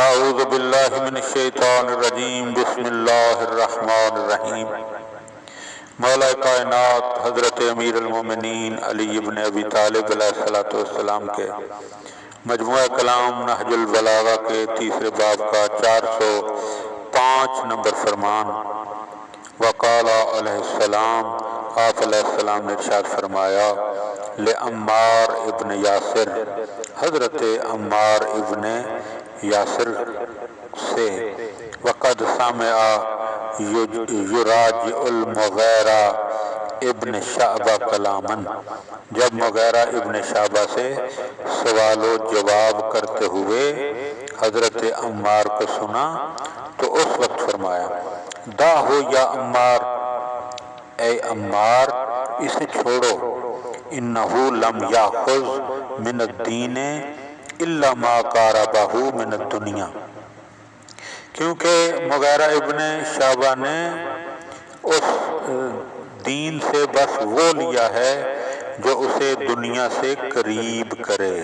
اعوذ باللہ من الشیطان الرجیم بسم اللہ الرحمن الرحیم۔ مولا کائنات حضرت امیر المومنین علی ابن ابی طالب علیہ السلام کے مجموعہ کلام نہج البلاغہ کے تیسرے باب کا 405 نمبر فرمان۔ وقال علیہ السلام، آپ علیہ السلام نے ارشاد فرمایا، لعمار ابن یاسر، حضرت عمار ابن یاسر سے، وقد سمع یراجع المغیرہ ابن شعبہ کلاما، جب مغیرہ ابن شعبہ سے سوال و جواب کرتے ہوئے حضرت عمار کو سنا تو اس وقت فرمایا، داہو یا عمار، اے عمار اسے چھوڑو، انہو لم یاخذ من الدین الا ما قاربہ من الدنیا، کیونکہ مغیرہ ابن شعبہ نے اس دین سے بس وہ لیا ہے جو اسے دنیا سے قریب کرے۔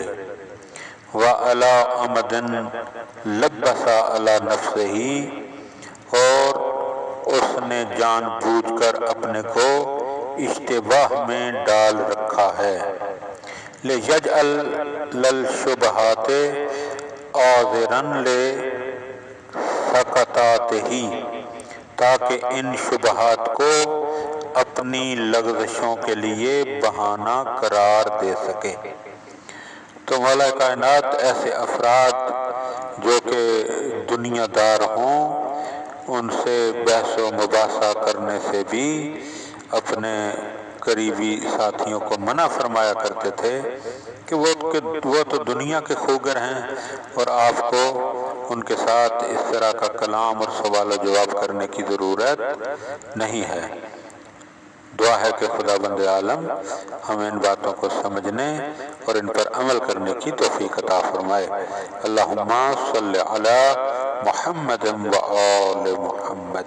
وَعَلَىٰ عَمَدٍ لَبَّسَ عَلَىٰ نَفْسِهِ، اور اس نے جان بوجھ کر اپنے کو اشتباہ میں ڈال رکھا ہے۔ لِيَجْعَلَ لِلشُّبْهَاتِ عَاذِرًا لِسَقَطَاتِهِ، تاکہ ان شبہات کو اپنی لغزشوں کے لیے بہانہ قرار دے سکے۔ تو مولا کائنات ایسے افراد جو کہ دنیا دار ہوں، ان سے بحث و مباحثہ کرنے سے بھی اپنے قریبی ساتھیوں کو منع فرمایا کرتے تھے کہ وہ تو دنیا کے خوگر ہیں اور آپ کو ان کے ساتھ اس طرح کا کلام اور سوال و جواب کرنے کی ضرورت نہیں ہے۔ دعا ہے کہ خدا بند عالم ہمیں ان باتوں کو سمجھنے اور ان پر عمل کرنے کی توفیق عطا فرمائے۔ اللہم صلی علی محمد و آل محمد۔